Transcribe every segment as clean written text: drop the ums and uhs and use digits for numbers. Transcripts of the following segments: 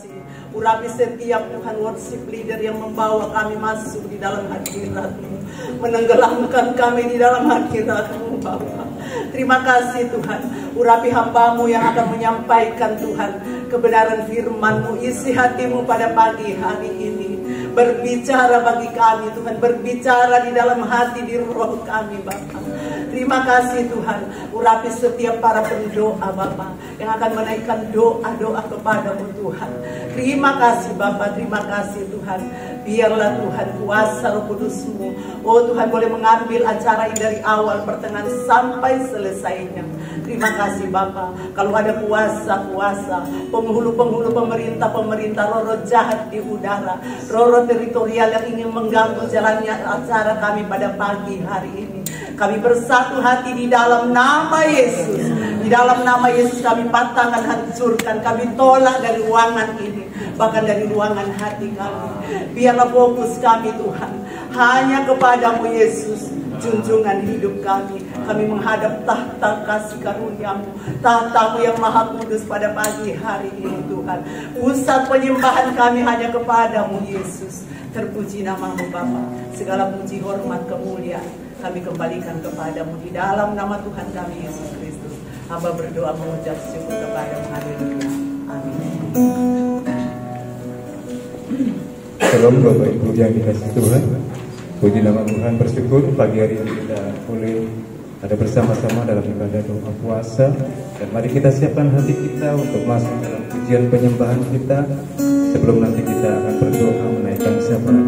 kasih. Urapi setiap Tuhan worship leader yang membawa kami masuk di dalam hadirat-Mu, menenggelamkan kami di dalam hadirat-Mu Bapa. Terima kasih Tuhan. Urapi hamba-Mu yang akan menyampaikan Tuhan kebenaran firman-Mu. Isi hati-Mu pada pagi hari ini. Berbicara bagi kami Tuhan, berbicara di dalam hati, di roh kami Bapa. Terima kasih Tuhan. Urapi setiap para pendoa Bapa yang akan menaikkan doa-doa kepada-Mu Tuhan. Terima kasih Bapa, terima kasih Tuhan. Biarlah Tuhan kuasa Roh Kudus-Mu, oh Tuhan, boleh mengambil acara ini dari awal, pertengahan sampai selesainya. Terima kasih Bapa. Kalau ada kuasa-kuasa, penghulu-penghulu pemerintah-pemerintah, roh jahat di udara, roh teritorial yang ingin mengganggu jalannya acara kami pada pagi hari ini, kami bersatu hati di dalam nama Yesus. Di dalam nama Yesus kami patahkan, hancurkan, kami tolak dari ruangan ini, bahkan dari ruangan hati kami. Biarlah fokus kami Tuhan hanya kepadamu Yesus, junjungan hidup kami. Kami menghadap tahta kasih karunia-Mu, tahta-Mu yang maha kudus pada pagi hari ini Tuhan. Pusat penyembahan kami hanya kepadamu Yesus. Terpuji nama-Mu Bapa. Segala puji, hormat, kemuliaan kami kembalikan kepadamu di dalam nama Tuhan kami Yesus Kristus. Hamba berdoa mengucap syukur kepada-Mu. Haleluya. Amin. Shalom Bapak Ibu yang dikasihi Tuhan. Puji nama Tuhan, bersyukur pagi hari ini kita boleh ada bersama-sama dalam ibadah doa puasa. Dan mari kita siapkan hati kita untuk masuk dalam pujian penyembahan kita. Sebelum nanti kita akan berdoa menaikkan syafaat.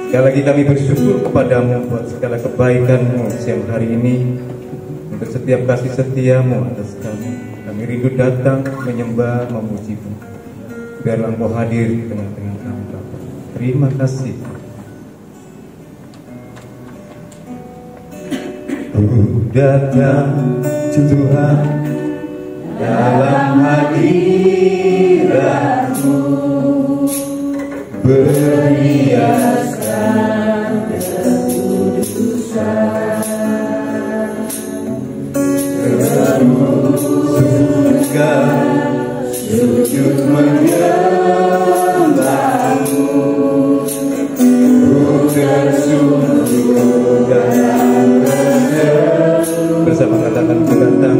Sekali lagi kami bersyukur kepadamu buat segala kebaikan-Mu siang hari ini, untuk setiap kasih setia-Mu atas kami. Kami rindu datang menyembah, memuji-Mu. Biarlah Engkau hadir di tengah-tengah kami Bapa. Terima kasih. Ku datang Tuhan dalam hadirat-Mu, berhiaskan kekudusan, surga sujud menyembah-Mu. Ku tersungkur dalam bersama katakan ku datang.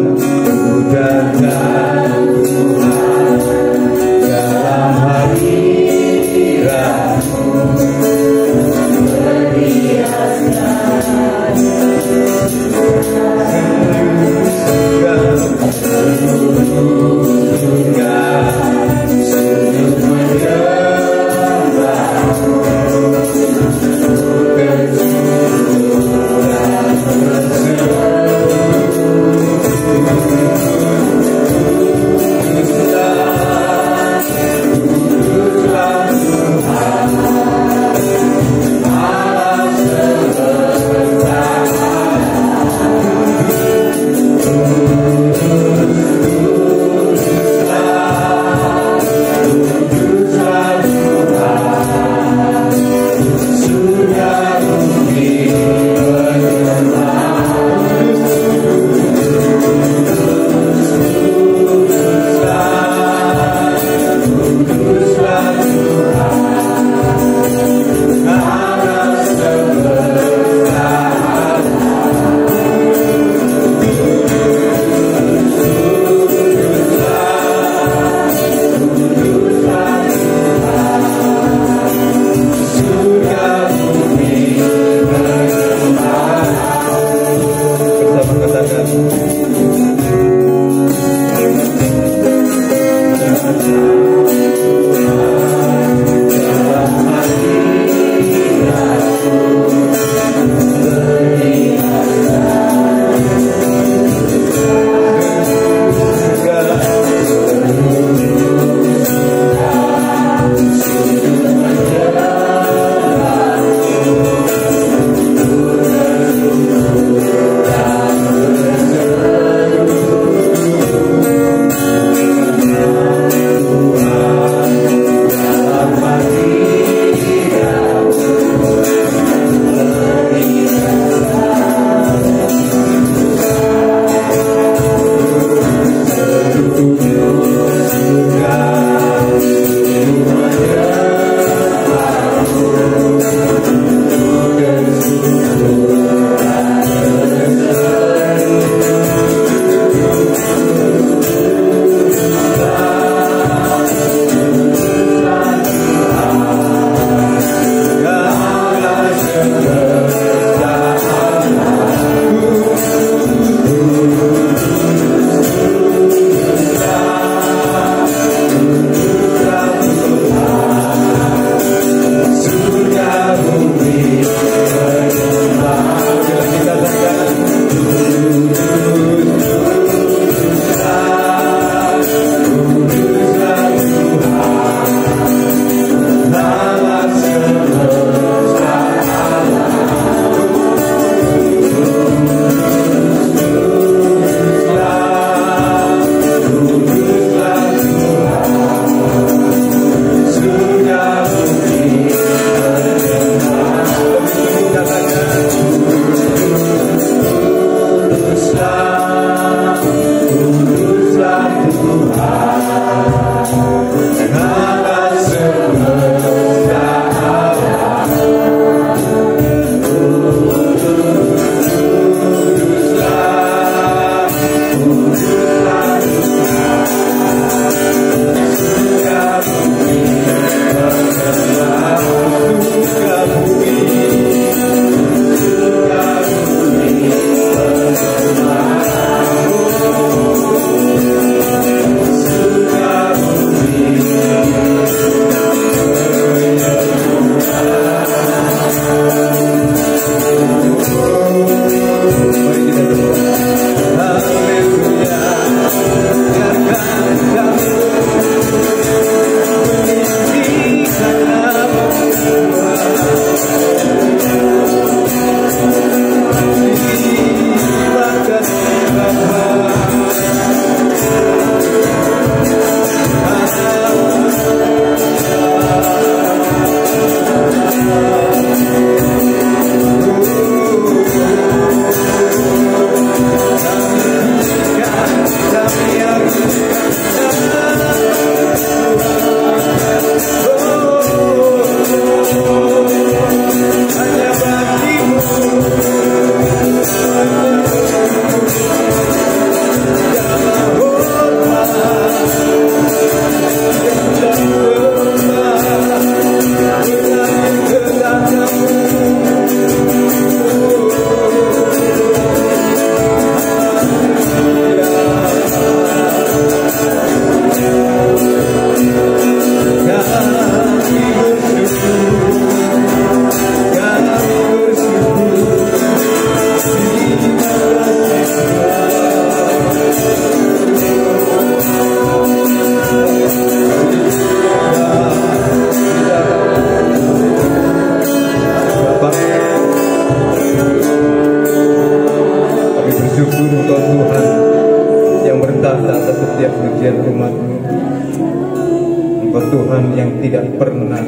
Tuhan yang tidak pernah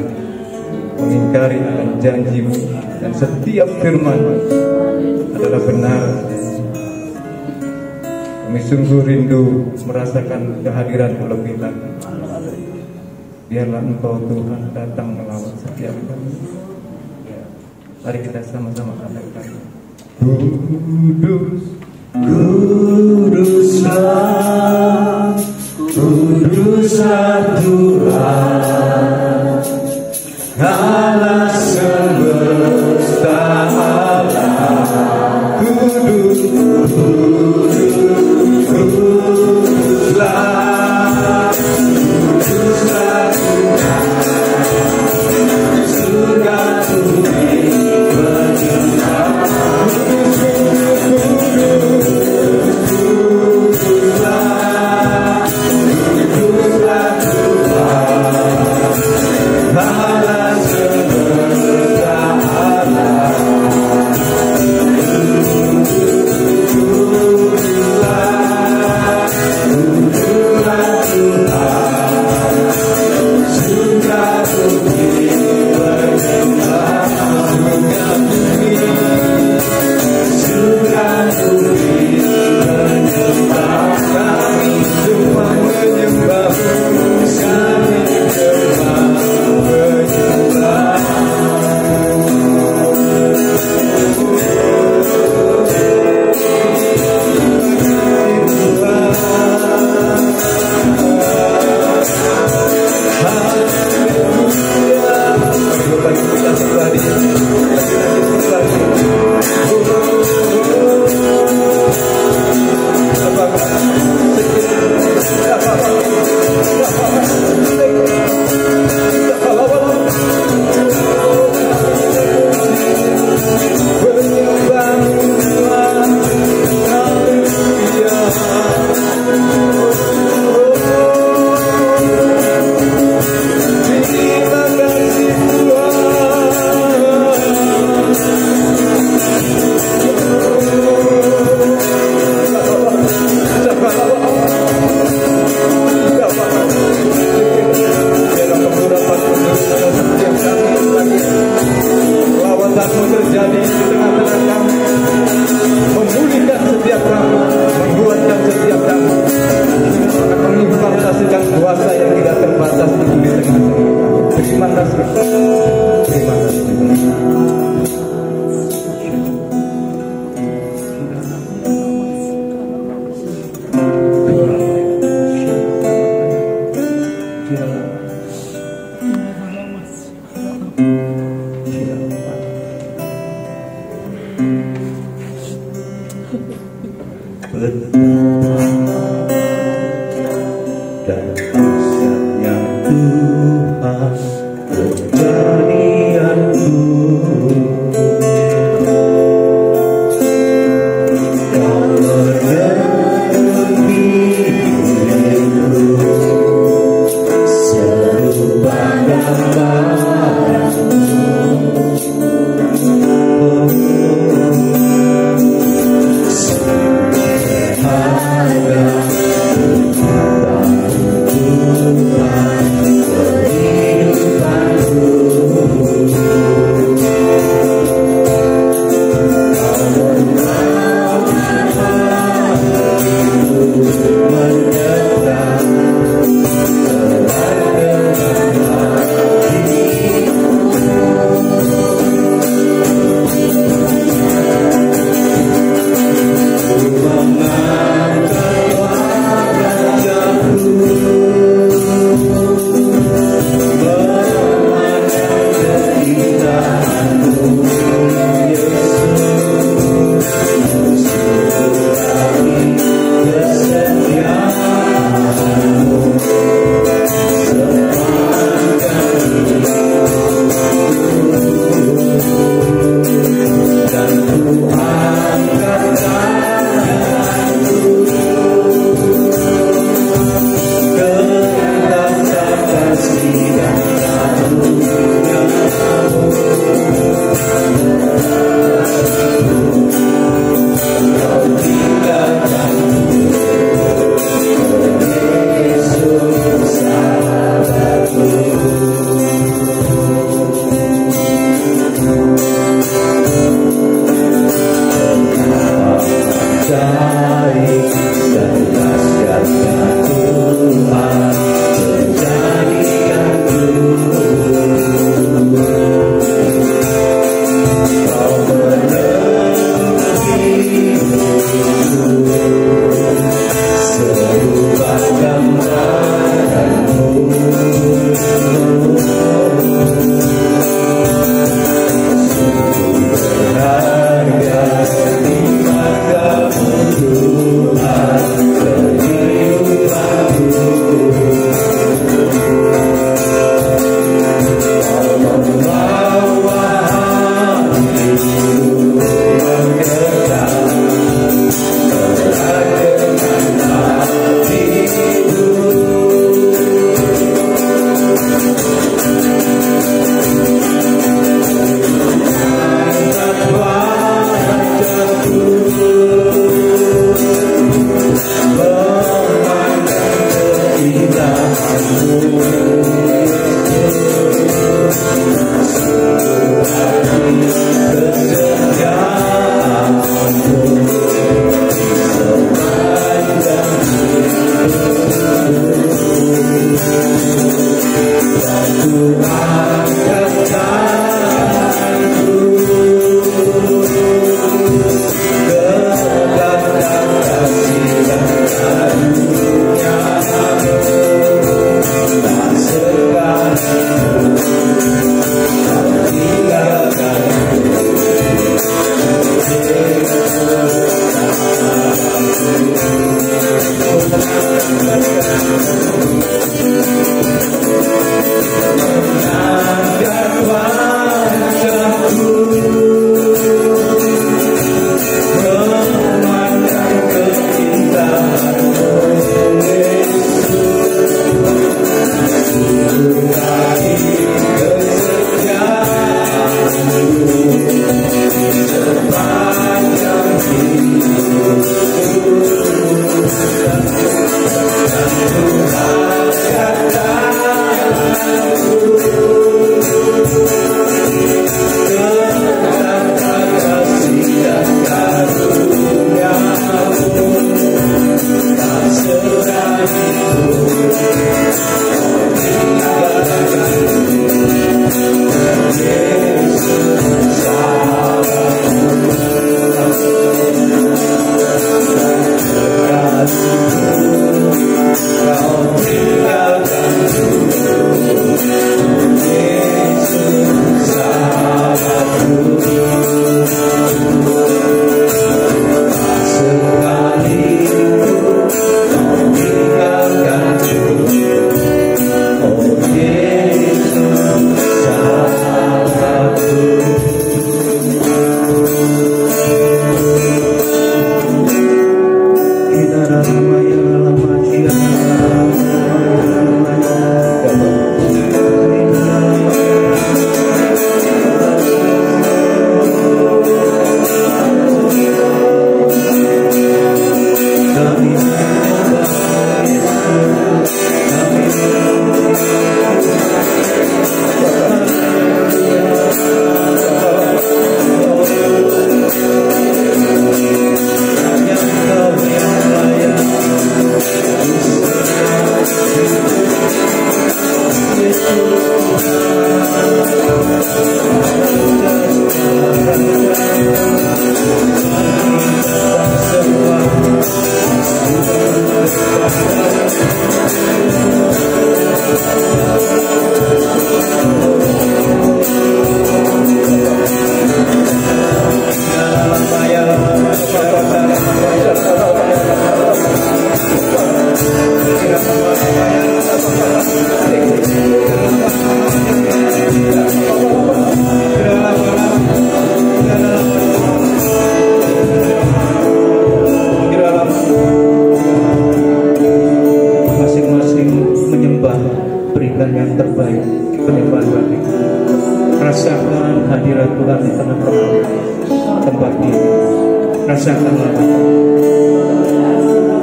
mengingkari akan janji-Mu, dan setiap firman adalah benar. Kami sungguh rindu merasakan kehadiran-Mu lebih lagi. Biarlah Engkau Tuhan datang melawat setiap kami. Mari kita sama-sama katakan, Kudus, Kuduslah, Kuduslah Tuhan, Allah semesta alam. Kudus, Kuduslah, Kuduslah Tuhan, surga bumi menyembah. Tuhan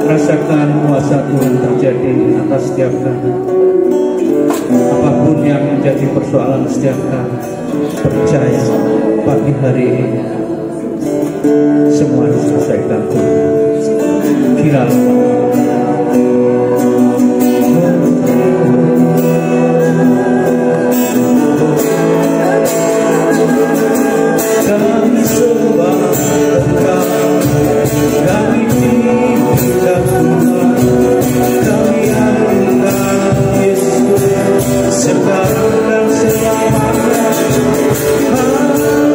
Rasakan kuasa Tuhan terjadi atas setiap kami. Apapun yang menjadi persoalan setiap kami, percaya pagi hari ini semua diselesaikan Tuhan. Kira-kira kami sembah Engkau, kami tidak Tuhan, kami hadirkan Yesus sekarang dan selamanya.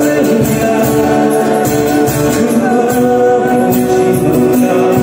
Haleluya, ku memuji Engkau,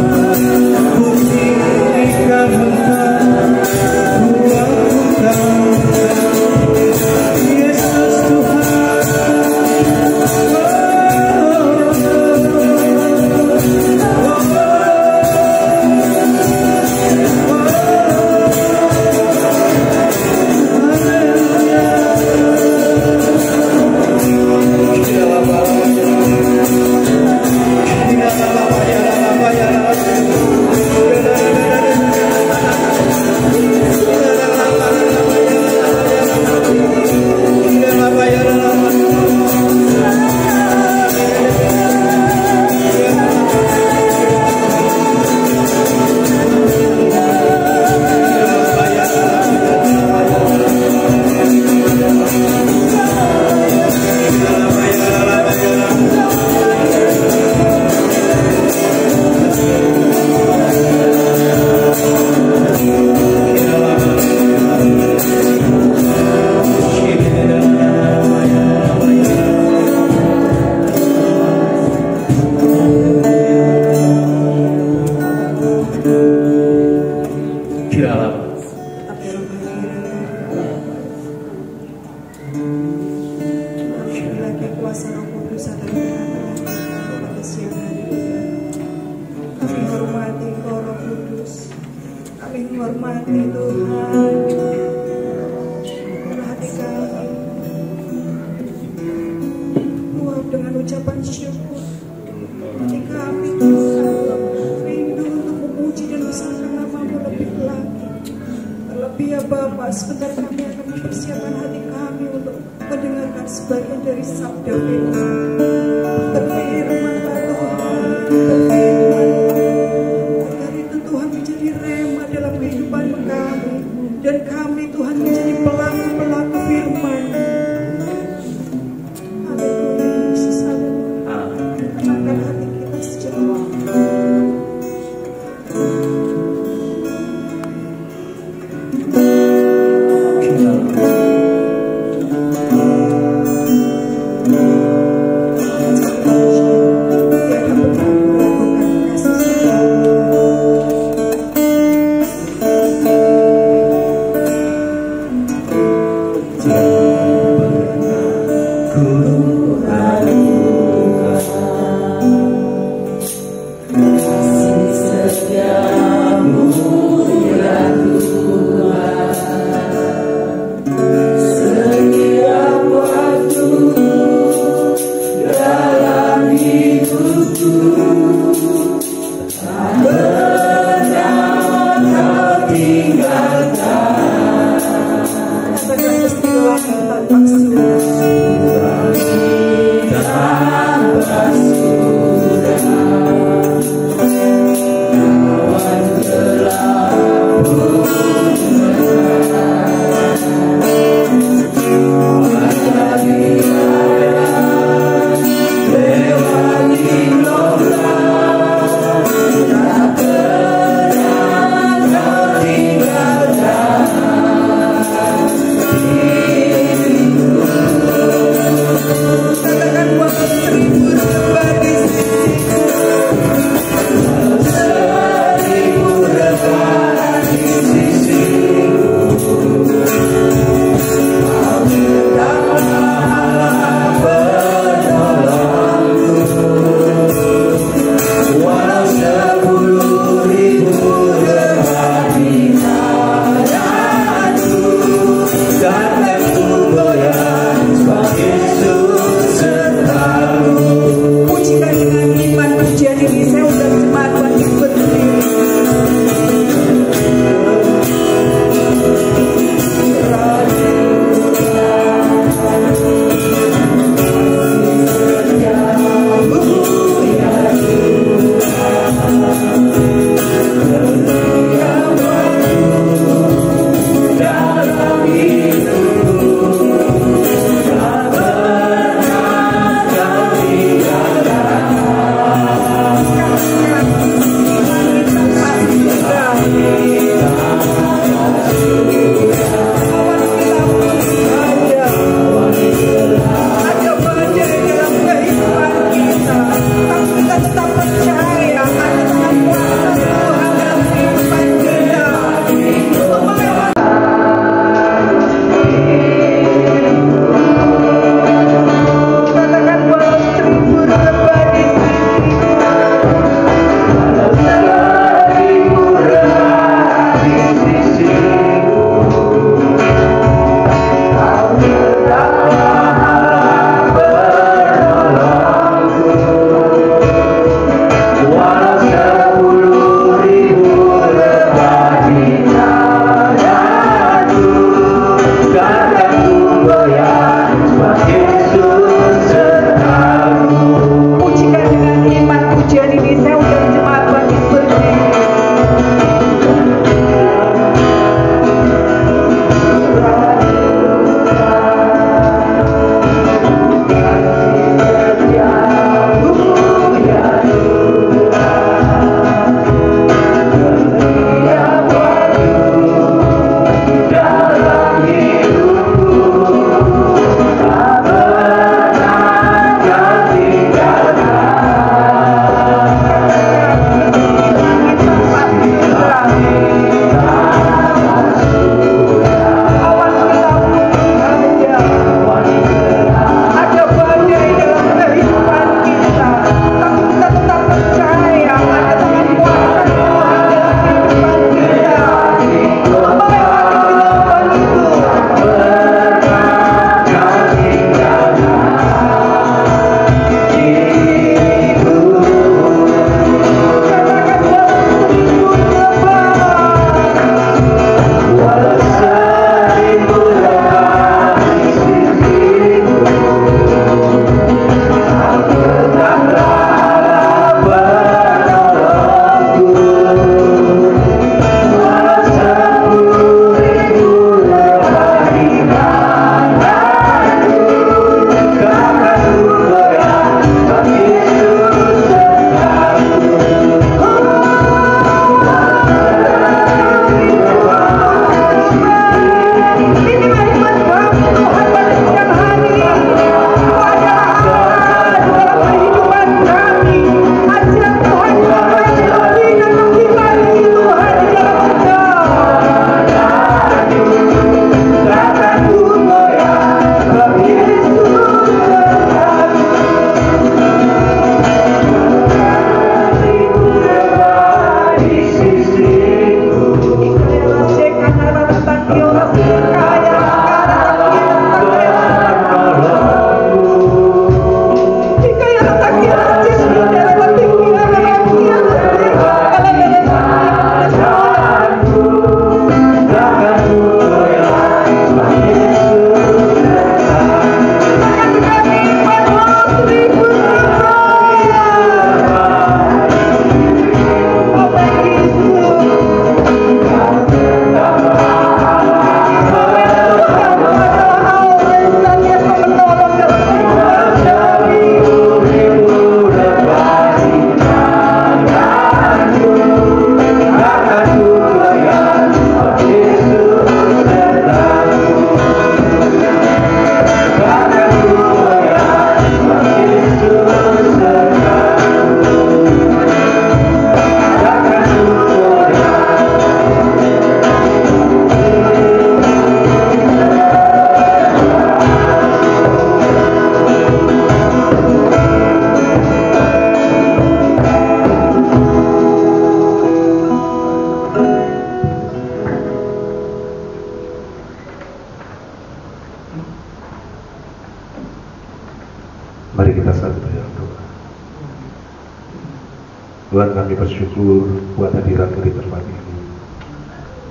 Tuhan, kami bersyukur buat hadirat di tempat ini.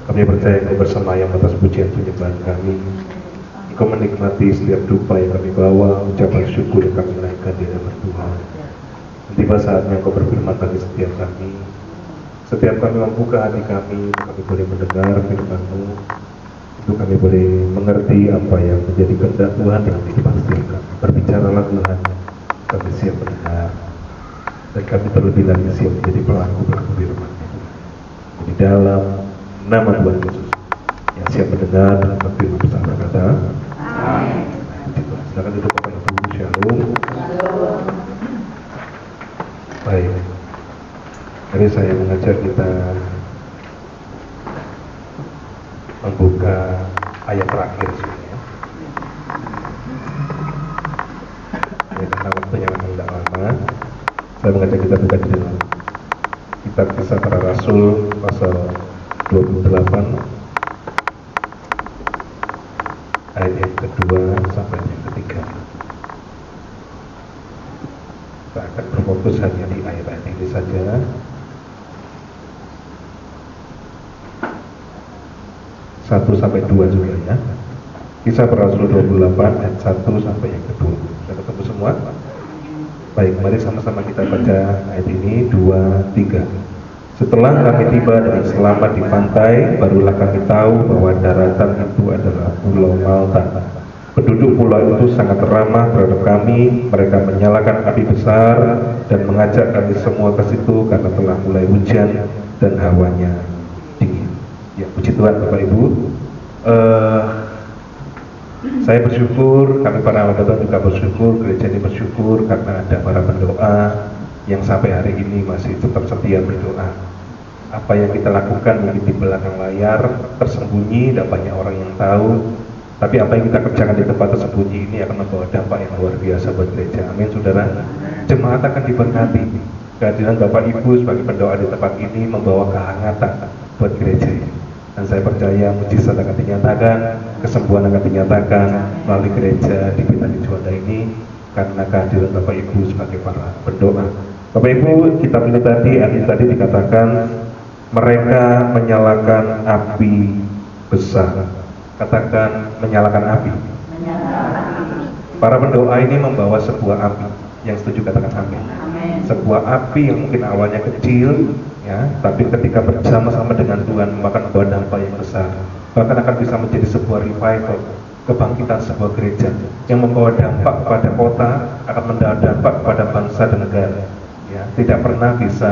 Kami percaya Engkau bersemayam atas pujian penyembahan kami. Engkau menikmati setiap dupa yang kami bawa, ucapan syukur yang kami naikkan di hadapan Tuhan. Tiba saatnya Engkau berfirman bagi setiap kami. Setiap kami membuka hati kami boleh mendengar firman-Mu, itu kami boleh mengerti apa yang menjadi kehendak Tuhan dalam kehidupan setiap kami. Berbicaralah Tuhan, kami siap mendengar, dan kami terlebih lagi siap menjadi pelaku-pelaku firman-Nya. Di dalam nama Tuhan Yesus yang siap mendengar dan mengerti bersama berkata, amin. Silakan duduk Bapak Ibu. Shalom. Baik, jadi saya mengajak kita membuka ayat terakhir sebenarnya. Ini karena waktunya memang tidak lama, saya mengajak kita buka di dalam kitab Kisah Para Rasul pasal 28 ayat yang kedua sampai yang ketiga. Kita akan berfokus hanya di ayat-ayat ini saja. Satu sampai 2 juga ya. Kisah Para Rasul 28 ayat 1 sampai yang kedua. Sudah ketemu semua? Baik, mari sama-sama kita baca ayat ini 2, 3. Setelah kami tiba dengan selamat di pantai, barulah kami tahu bahwa daratan itu adalah Pulau Malta. Penduduk pulau itu sangat ramah terhadap kami. Mereka menyalakan api besar dan mengajak kami semua ke situ karena telah mulai hujan dan hawanya dingin. Ya, puji Tuhan Bapak Ibu. Saya bersyukur, kami para anggota juga bersyukur, gereja ini bersyukur karena ada para pendoa yang sampai hari ini masih tetap setia berdoa. Apa yang kita lakukan mungkin di belakang layar tersembunyi, tidak banyak orang yang tahu. Tapi apa yang kita kerjakan di tempat tersembunyi ini akan membawa dampak yang luar biasa buat gereja. Amin, saudara. Jemaat akan diberkati. Kehadiran Bapak Ibu sebagai pendoa di tempat ini membawa kehangatan buat gereja ini. Dan saya percaya mujizat akan dinyatakan, kesembuhan akan dinyatakan melalui gereja di Pitani Juanda ini karena kehadiran Bapak Ibu sebagai para pendoa. Bapak Ibu, kita melihat tadi dikatakan mereka menyalakan api besar. Katakan menyalakan api. Para pendoa ini membawa sebuah api. Yang setuju katakan amin. Sebuah api yang mungkin awalnya kecil, ya, tapi ketika bersama-sama dengan Tuhan akan membawa dampak yang besar. Bahkan akan bisa menjadi sebuah revival, kebangkitan sebuah gereja yang membawa dampak kepada kota, akan membawa dampak kepada bangsa dan negara. Ya, tidak pernah bisa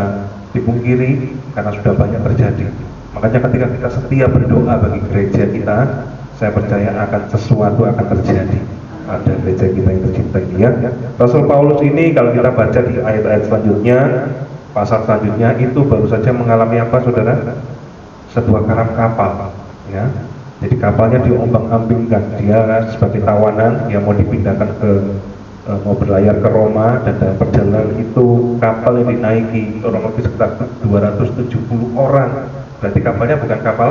dipungkiri karena sudah banyak terjadi. Makanya ketika kita setia berdoa bagi gereja kita, saya percaya akan sesuatu akan terjadi pada gereja kita yang tercinta ini ya. Rasul Paulus ini kalau kita baca di ayat-ayat selanjutnya, pasal selanjutnya itu baru saja mengalami apa saudara? Sebuah karam kapal ya. Jadi kapalnya diombang-ambingkan, dia sebagai tawanan, dia mau dipindahkan mau berlayar ke Roma, dan dalam perjalanan itu kapal yang dinaiki kurang lebih sekitar 270 orang. Berarti kapalnya bukan kapal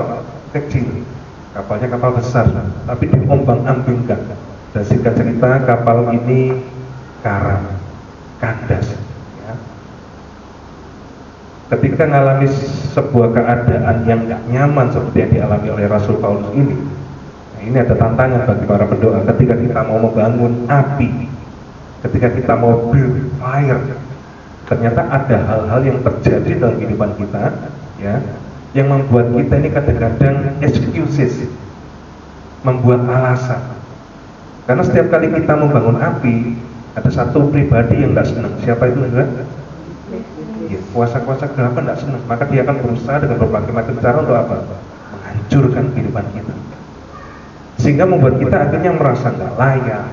kecil, kapalnya kapal besar, tapi diombang-ambingkan. Dan singkat cerita kapal ini karam, kandas. Ya. Ketika mengalami sebuah keadaan yang gak nyaman seperti yang dialami oleh Rasul Paulus ini, nah ini ada tantangan bagi para pendoa. Ketika kita mau membangun api, ketika kita mau build fire, ternyata ada hal-hal yang terjadi dalam kehidupan kita, ya, yang membuat kita ini kadang-kadang excuses, membuat alasan. Karena setiap kali kita membangun api, ada satu pribadi yang tidak senang. Siapa itu enggak? Ya, kuasa-kuasa gelap tidak senang. Maka dia akan berusaha dengan berbagai macam cara untuk apa? Menghancurkan kehidupan kita. Sehingga membuat kita akhirnya merasa nggak layak,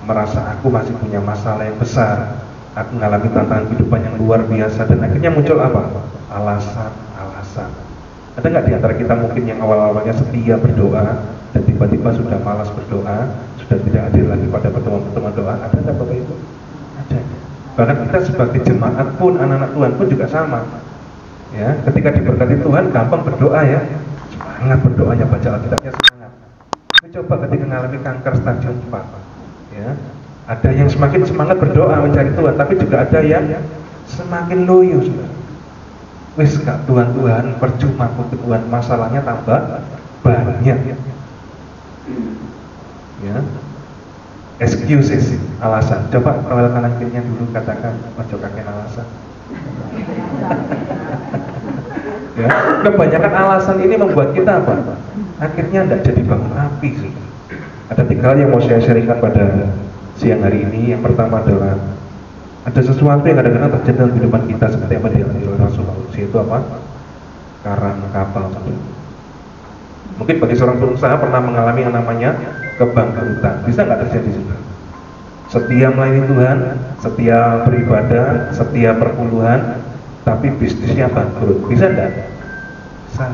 merasa aku masih punya masalah yang besar, aku mengalami tantangan kehidupan yang luar biasa, dan akhirnya muncul apa? Alasan. Ada nggak di antara kita mungkin yang awal-awalnya setia berdoa dan tiba-tiba sudah malas berdoa, sudah tidak hadir lagi pada pertemuan-pertemuan doa? Ada nggak Bapak Ibu? Ada. Bahkan kita sebagai jemaat pun, anak-anak Tuhan pun juga sama. Ya, ketika diberkati Tuhan gampang berdoa ya, semangat berdoanya, baca Alkitabnya semangat. Tapi coba ketika mengalami kanker stadium 4, ya, ada yang semakin semangat berdoa mencari Tuhan, tapi juga ada yang semakin loyo. wis gak Tuhan, percuma kok Tuhan, masalahnya tambah banyak. Ya. Excuses, alasan. Coba kalau kanan kirinya dulu katakan, ojo kakek alasan. Ya, kebanyakan alasan ini membuat kita apa? Akhirnya tidak jadi bangun api. Ada 3 hal yang mau saya sharingkan pada siang hari ini. Yang pertama adalah ada sesuatu yang kadang-kadang terjadi dalam kehidupan kita seperti apa dialami oleh Rasulullah, yaitu apa? Karang kapal. Mungkin bagi seorang pengusaha pernah mengalami yang namanya kebangkrutan. Bisa nggak terjadi juga? Setia melayani Tuhan, setia beribadah, setia perpuluhan, tapi bisnisnya bangkrut. Bisa enggak? Bisa.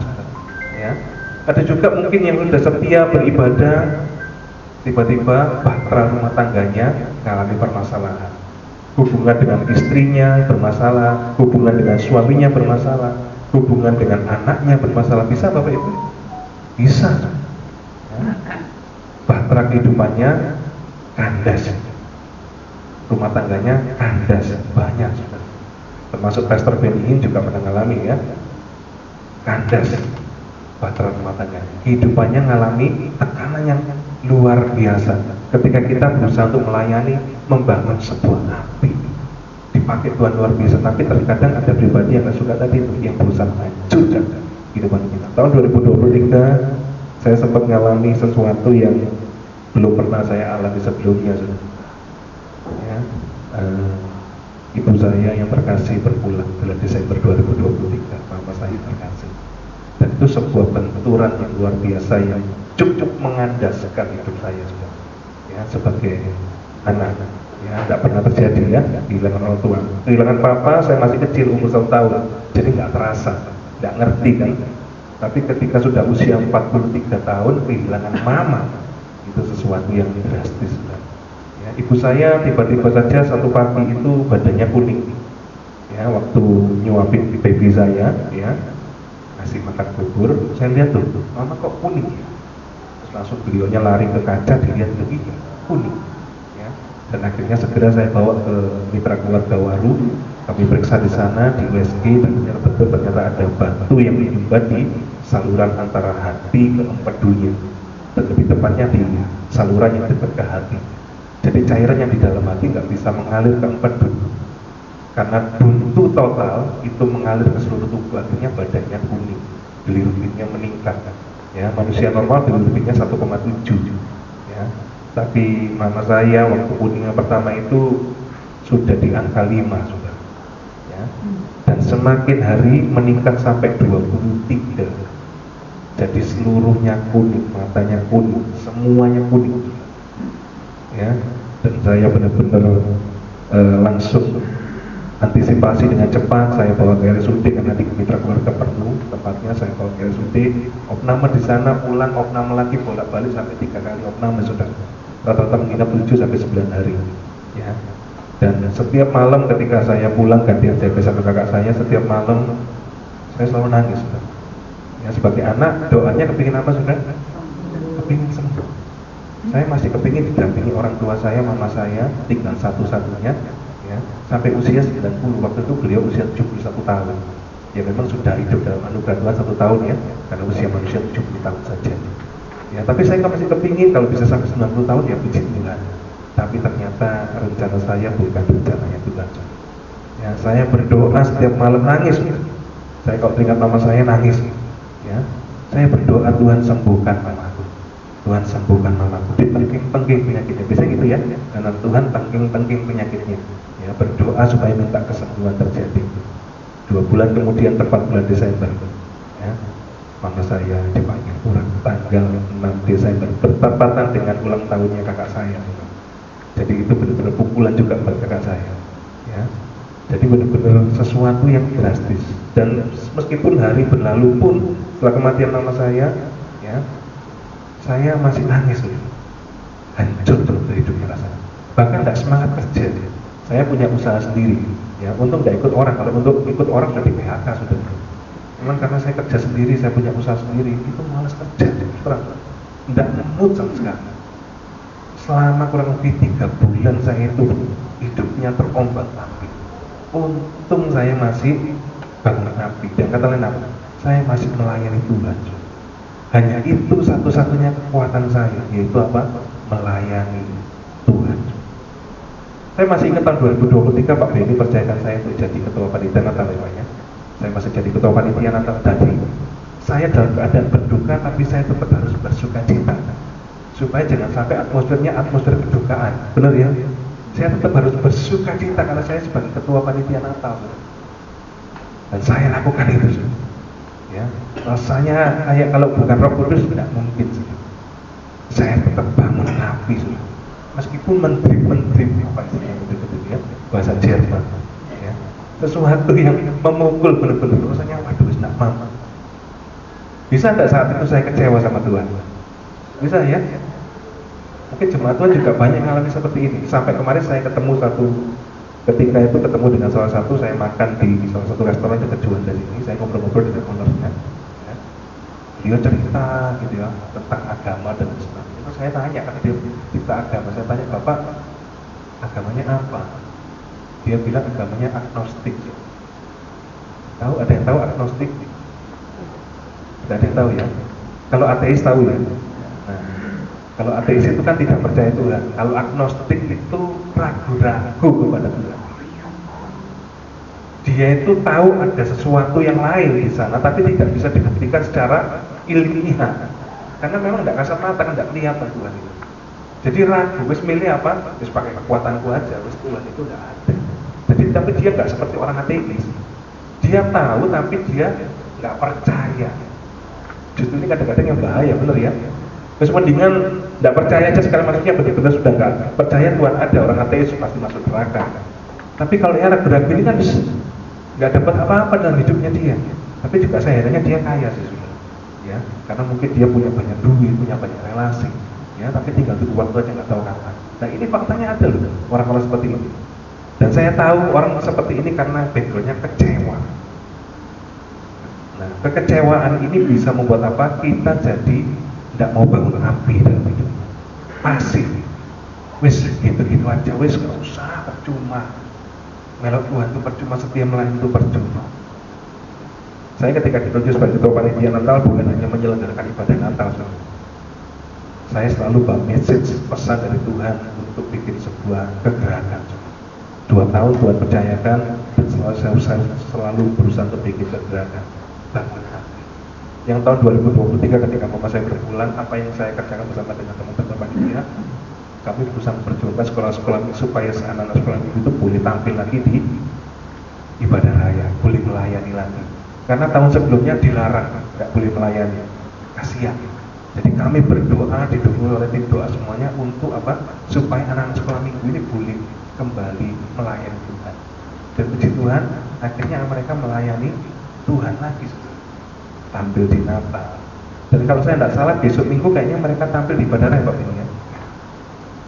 Ya. Ada juga mungkin yang sudah setia beribadah, tiba-tiba bahtera rumah tangganya mengalami permasalahan. Hubungan dengan istrinya bermasalah, hubungan dengan suaminya bermasalah, hubungan dengan anaknya bermasalah. Bisa Bapak Ibu? Bisa. Ya. Bahtera kehidupannya kandas, rumah tangganya kandas, banyak. Termasuk Pastor Benny juga pernah mengalami ya, kandas bahtera rumah tangga. Kehidupannya mengalami tekanan yang luar biasa. Ketika kita berusaha untuk melayani, membangun sebuah api, dipakai Tuhan luar biasa. Tapi terkadang ada pribadi yang gak suka tadi itu, yang berusaha menghancurkan kehidupan kita. Tahun 2023 saya sempat mengalami sesuatu yang belum pernah saya alami sebelumnya. Ya, ibu saya yang terkasih berpulang bulan Desember 2023, mama saya terkasih, dan itu sebuah benturan yang luar biasa yang cukup mengandaskan hidup saya juga. Ya, sebagai anak, ya, tidak pernah terjadi ya, kehilangan orang tua. Kehilangan papa saya masih kecil, umur 1 tahun, jadi nggak terasa, nggak ngerti kan. Tapi ketika sudah usia 43 tahun kehilangan mama, itu sesuatu yang drastis. Ya, ibu saya tiba-tiba saja satu pagi itu badannya kuning. Ya, waktu nyuapin baby saya, ya, kasih makan bubur, saya lihat tuh, mama kok kuning ya? Terus langsung beliaunya lari ke kaca, dilihat tuh, iya, kuning. Ya, dan akhirnya segera saya bawa ke mitra keluarga Waru, kami periksa di sana di USG, dan ternyata ada batu yang menyumbat di saluran antara hati ke empedunya, dan lebih tepatnya di saluran yang dekat ke hati. Jadi cairan yang di dalam hati nggak bisa mengalir ke empedu, karena buntu total itu mengalir ke seluruh tubuh. Akhirnya badannya kuning, bilirubinnya meningkat. Ya, manusia normal bilirubinnya 1,7. Ya, tapi mama saya waktu kuning yang pertama itu sudah di angka 5 sudah. Ya, dan semakin hari meningkat sampai 23. Jadi seluruhnya kuning, matanya kuning, semuanya kuning. Ya, dan saya benar-benar langsung antisipasi dengan cepat. Saya bawa ke RSUD karena di mitra keluarga penuh tempatnya. Saya bawa ke RSUD, opname di sana, pulang opname lagi, bolak-balik sampai 3 kali opname sudah. Rata-rata menginap 7 sampai 9 hari. Ya, dan setiap malam ketika saya pulang gantian jaga sama kakak saya, setiap malam saya selalu nangis. Ya, sebagai anak doanya kepingin apa sudah? Kepingin sembuh. Saya masih kepingin didampingi orang tua saya, mama saya, tinggal satu-satunya, ya, sampai usia 90. Waktu itu beliau usia 71 tahun. Ya, memang sudah hidup dalam anugerah Tuhan 1 tahun ya, karena usia manusia 70 tahun saja. Ya, tapi saya masih kepingin kalau bisa sampai 90 tahun ya puji Tuhan. Tapi ternyata rencana saya bukan rencananya Tuhan. Ya, saya berdoa setiap malam nangis. Saya kalau teringat nama saya nangis. Ya, saya berdoa, Tuhan sembuhkan mamaku, Tuhan sembuhkan mamaku, ditengking-tengking penyakitnya, bisa gitu ya, karena Tuhan tengking-tengking penyakitnya. Ya, berdoa supaya minta kesembuhan terjadi. 2 bulan kemudian tepat bulan Desember, ya, mama saya dipanggil pulang tanggal 6 Desember bertepatan dengan ulang tahunnya kakak saya. Jadi itu benar-benar pukulan juga buat kakak saya. Ya, jadi benar-benar sesuatu yang drastis. Dan meskipun hari berlalu pun setelah kematian mama saya, ya, saya masih nangis, hancur terus hidupnya rasanya. Bahkan tidak semangat kerja. Saya punya usaha sendiri, ya, untung tidak ikut orang. Kalau untuk ikut orang sudah di PHK sudah. Memang karena saya kerja sendiri, saya punya usaha sendiri, itu malas kerja, terang, tidak mood sama sekali. Selama kurang lebih 3 bulan saya itu hidupnya terombak-ambing. Untung saya masih bangun api. Dan kata lain apa? Saya masih melayani Tuhan. Hanya itu satu-satunya kekuatan saya, yaitu apa? Melayani Tuhan. Saya masih ingat tahun 2023 Pak Benny percayakan saya untuk jadi ketua panitia Natal ya. Saya masih jadi ketua panitia Natal tadi. Saya dalam keadaan berduka, tapi saya tetap harus bersuka cita supaya jangan sampai atmosfernya atmosfer kedukaan. Benar ya? Saya tetap harus bersuka cita karena saya sebagai ketua panitia Natal. Dan saya lakukan itu. Ya, rasanya kayak kalau bukan Roh Kudus tidak mungkin. Saya tetap bangun api. Meskipun menteri apa istilahnya betul-betul ya, bahasa Jerman. Ya. Sesuatu yang memukul benar-benar rasanya waduh tidak mampu. Bisa tidak saat itu saya kecewa sama Tuhan? Bisa ya? Mungkin jemaat Tuhan juga banyak mengalami seperti ini. Sampai kemarin saya ketemu ketika itu ketemu dengan salah satu, saya makan di salah satu restoran dekat Juanda dari ini. Saya ngobrol-ngobrol dengan ownernya. Ya. Dia cerita gitu ya tentang agama dan sebagainya. Itu saya tanya karena dia cerita agama. Saya tanya, Bapak agamanya apa? Dia bilang agamanya agnostik. Tahu? Ada yang tahu agnostik? Tidak ada yang tahu ya. Kalau ateis tahu ya. Nah, kalau ateis itu kan tidak percaya Tuhan. Kalau agnostik itu ragu-ragu kepada Tuhan. Dia itu tahu ada sesuatu yang lain di sana, tapi tidak bisa dibuktikan secara ilmiah. Karena memang tidak kasat mata, kan tidak kelihatan Tuhan itu. Jadi ragu, wis milih apa? Wis pakai kekuatanku aja, wis Tuhan itu tidak ada. Jadi tapi dia nggak seperti orang ateis. Dia tahu tapi dia nggak percaya. Justru ini kadang-kadang yang bahaya, benar ya? Terus mendingan tidak percaya aja sekali, maksudnya benar-benar sudah nggak percaya Tuhan ada, orang ateis pasti masuk neraka. Tapi kalau yang ragu-ragu ini kan nggak dapat apa-apa dalam hidupnya dia. Tapi juga sayangnya dia kaya sih sudah, ya, karena mungkin dia punya banyak duit, punya banyak relasi, ya, tapi tinggal tunggu waktu aja nggak tahu kapan. Nah ini faktanya ada loh orang-orang seperti ini. Dan saya tahu orang seperti ini karena backgroundnya kecewa. Nah, kekecewaan ini bisa membuat apa? Kita jadi tidak mau bangun api dalam hidup. Pasif. Wis gitu-gitu aja, wis gak usah, percuma. Melok Tuhan itu percuma, setia melayani itu percuma. Saya ketika ditunjuk sebagai ketua panitia Natal bukan hanya menyelenggarakan ibadah Natal. Saya selalu bawa message pesan dari Tuhan untuk bikin sebuah kegerakan. 2 tahun Tuhan percayakan dan saya selalu berusaha untuk bikin kegerakan. Bangun hati. Yang tahun 2023 ketika mama saya berpulang, apa yang saya kerjakan bersama dengan teman-teman panitia, kami berusaha memperjuangkan sekolah-sekolah supaya anak-anak sekolah itu boleh tampil lagi di ibadah raya, boleh melayani lagi. Karena tahun sebelumnya dilarang, nggak boleh melayani, kasihan. Jadi kami berdoa, didukung oleh tim doa semuanya untuk apa? Supaya anak-anak sekolah minggu ini boleh kembali melayani Tuhan. Dan puji Tuhan, akhirnya mereka melayani Tuhan lagi, tampil di Natal. Dan kalau saya tidak salah besok minggu kayaknya mereka tampil di ibadah raya Pak Bini ya.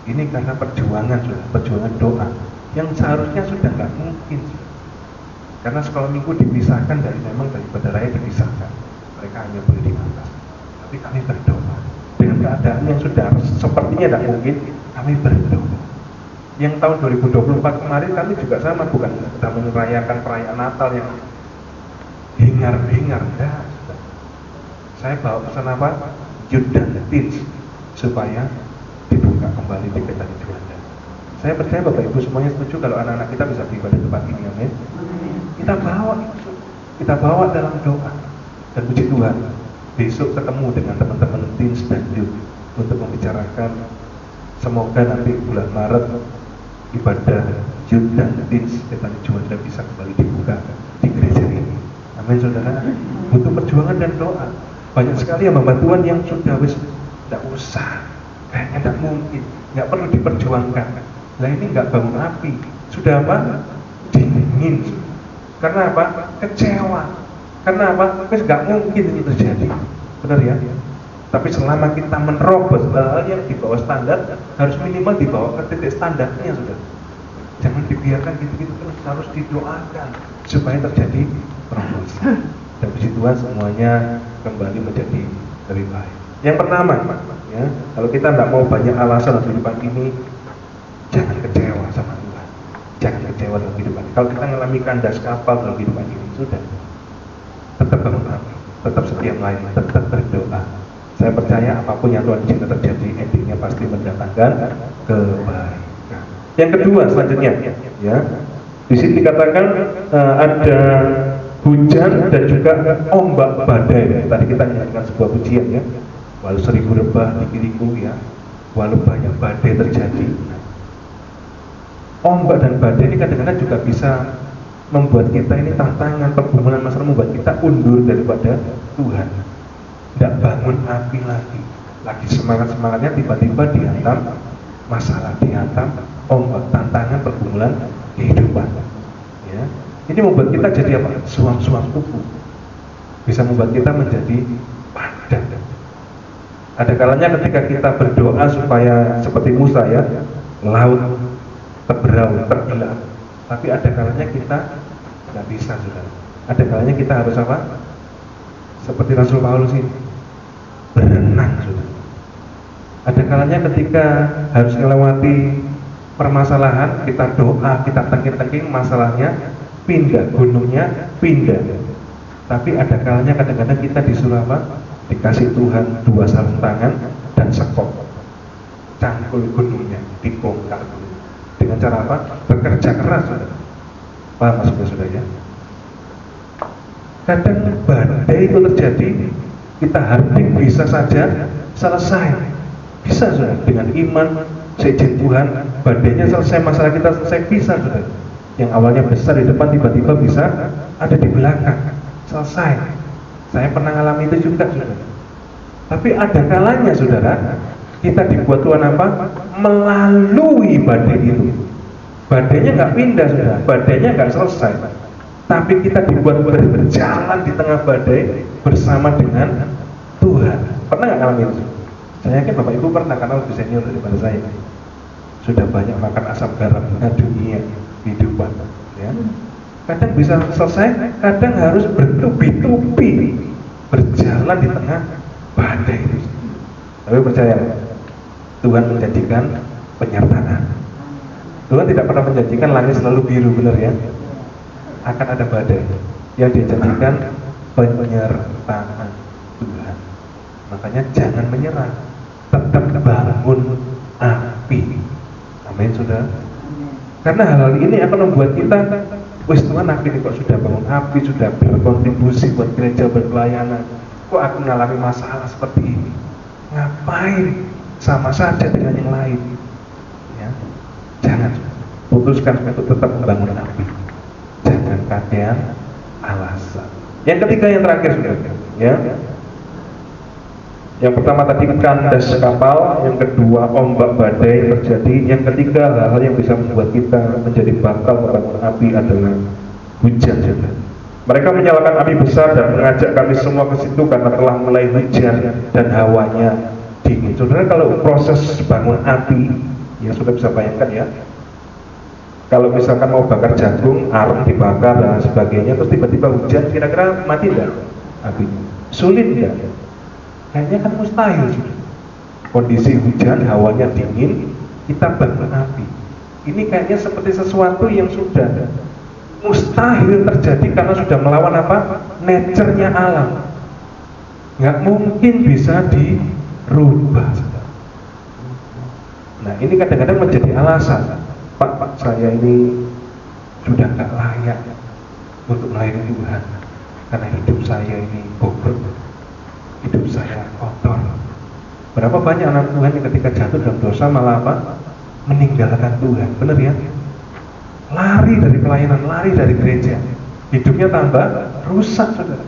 Ini karena perjuangan sudah, perjuangan doa yang seharusnya sudah nggak mungkin. Karena sekolah minggu dipisahkan dari ibadah raya dipisahkan. Mereka hanya boleh di atas. Tapi kami berdoa dengan keadaan yang sudah sepertinya tidak mungkin, kami berdoa. Yang tahun 2024 kemarin kami juga sama, bukan sedang merayakan perayaan Natal yang hingar-bingar, enggak. Saya bawa pesan apa? Youth dan Teens supaya dibuka kembali di Petani Juanda. Saya percaya Bapak Ibu semuanya setuju kalau anak-anak kita bisa tiba di tempat ini, amin. Kita bawa dalam doa. Dan puji Tuhan, besok ketemu dengan teman-teman Teens dan Youth untuk membicarakan semoga nanti bulan Maret ibadah Youth dan Teens Petani Juanda bisa kembali dibuka di gereja ini. Amin saudara. Butuh perjuangan dan doa. Banyak sekali yang Tuhan yang sudah wis tidak usah, kayaknya tidak mungkin, nggak perlu diperjuangkan. Nah ini nggak bangun api, sudah apa? Dingin. Karena apa? Kecewa. Karena apa? Wis nggak mungkin ini terjadi. Benar ya? Tapi selama kita menerobos hal yang di bawah standar, harus minimal dibawa ke titik standarnya sudah. Jangan dibiarkan gitu-gitu terus, harus didoakan supaya terjadi promosi. Dan puji Tuhan semuanya kembali menjadi lebih baik. Yang pertama, ya, kalau kita tidak mau banyak alasan dalam kehidupan ini, jangan kecewa sama Tuhan. Jangan kecewa dalam kehidupan. Kalau kita mengalami kandas kapal dalam kehidupan ini, sudah tetap bangun api, tetap setia melayani, tetap berdoa. Saya percaya apapun yang Tuhan izinkan terjadi, endingnya pasti mendatangkan kebaikan. Yang kedua selanjutnya, ya, di sini dikatakan ada hujan dan juga ombak badai. Tadi kita nyanyikan sebuah pujian, ya, walau 1000 rebah dikiriku, ya, walau banyak badai terjadi. Ombak dan badai ini kadang-kadang juga bisa membuat kita ini tantangan, pergumulan masalah, membuat kita undur daripada Tuhan. Tidak bangun api lagi semangat-semangatnya tiba-tiba dihantam masalah, dihantam ombak, tantangan, pergumulan kehidupan. Ya. Ini membuat kita jadi apa? Suam-suam kuku. Bisa membuat kita menjadi padat. Ada kalanya ketika kita berdoa supaya seperti Musa, ya, laut terberau, terbelah. Tapi ada kalanya kita nggak bisa, saudara. Ada kalanya kita harus apa? Seperti Rasul Paulus ini, berenang, saudara. Ada kalanya ketika harus melewati permasalahan, kita doa, kita tengking-tengking, masalahnya pindah, gunungnya pindah. Tapi ada kalanya kadang-kadang kita disuruh apa? Dikasih Tuhan 2 sarung tangan dan sekop, cangkul gunungnya, dibongkar dulu. Dengan cara apa? Bekerja keras, saudara. Paham maksudnya, saudara, ya? Kadang badai itu terjadi, kita hardik bisa saja selesai. Bisa, saudara, dengan iman, seizin Tuhan, badainya selesai, masalah kita selesai, bisa, saudara. Yang awalnya besar di depan tiba-tiba bisa ada di belakang, selesai. Saya pernah alami itu juga, saudara. Tapi ada kalanya, saudara, kita dibuat Tuhan apa? Melalui badai itu. Badainya nggak pindah, saudara. Badainya nggak selesai. Tapi kita dibuat berjalan di tengah badai bersama dengan Tuhan. Pernah nggak ngalamin itu? Saya yakin Bapak Ibu pernah, karena lebih senior daripada saya. Sudah banyak makan asam garamnya dunia kehidupan, ya. Kadang bisa selesai, kadang harus bertubi-tubi berjalan di tengah badai itu. Tapi percaya, Tuhan menjanjikan penyertaan. Tuhan tidak pernah menjanjikan langit selalu biru, benar, ya. Akan ada badai yang dijanjikan penyertaan Tuhan. Makanya jangan menyerah, tetap bangun api. Amin, saudara. Karena hal-hal ini akan membuat kita, wis Tuhan, aku ini kok sudah bangun api, sudah berkontribusi buat gereja, berpelayanan, kok aku mengalami masalah seperti ini? Ngapain? Sama saja dengan yang lain. Ya. Jangan putuskan untuk tetap membangun api. Jangan kakean alasan. Yang ketiga, yang terakhir, saudara, ya. Yang pertama tadi kandas kapal, yang kedua ombak badai terjadi, yang ketiga hal-hal yang bisa membuat kita menjadi bakal membangun api adalah hujan, saudara. Mereka menyalakan api besar dan mengajak kami semua ke situ karena telah mulai hujan dan hawanya dingin. Saudara, kalau proses bangun api, ya sudah bisa bayangkan, ya. Kalau misalkan mau bakar jagung, arang dibakar dan sebagainya, terus tiba-tiba hujan, kira-kira mati enggak apinya? Sulit enggak? Kayaknya kan mustahil, sudah. Kondisi hujan, hawanya dingin, kita bangun api. Ini kayaknya seperti sesuatu yang sudah mustahil terjadi karena sudah melawan apa? Nature-nya alam. Nggak mungkin bisa dirubah, saudara. Nah, ini kadang-kadang menjadi alasan, Pak, saya ini sudah nggak layak untuk melayani Tuhan karena hidup saya ini bobrok, hidup saya kotor. Berapa banyak anak Tuhan yang ketika jatuh dalam dosa malah apa? Meninggalkan Tuhan, benar, ya? Lari dari pelayanan, lari dari gereja, hidupnya tambah rusak, saudara.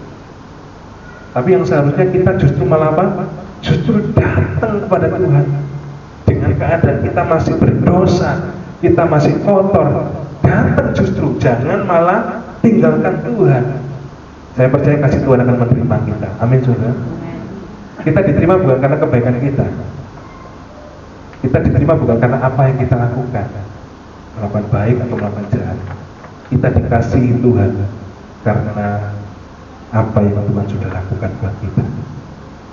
Tapi yang seharusnya kita justru malah apa? Justru datang kepada Tuhan dengan keadaan kita masih berdosa, kita masih kotor. Datang justru, jangan malah tinggalkan Tuhan. Saya percaya kasih Tuhan akan menerima kita. Amin, saudara. Kita diterima bukan karena kebaikan kita. Kita diterima bukan karena apa yang kita lakukan, melakukan baik atau melakukan jahat. Kita dikasihi Tuhan karena apa yang Tuhan sudah lakukan buat kita.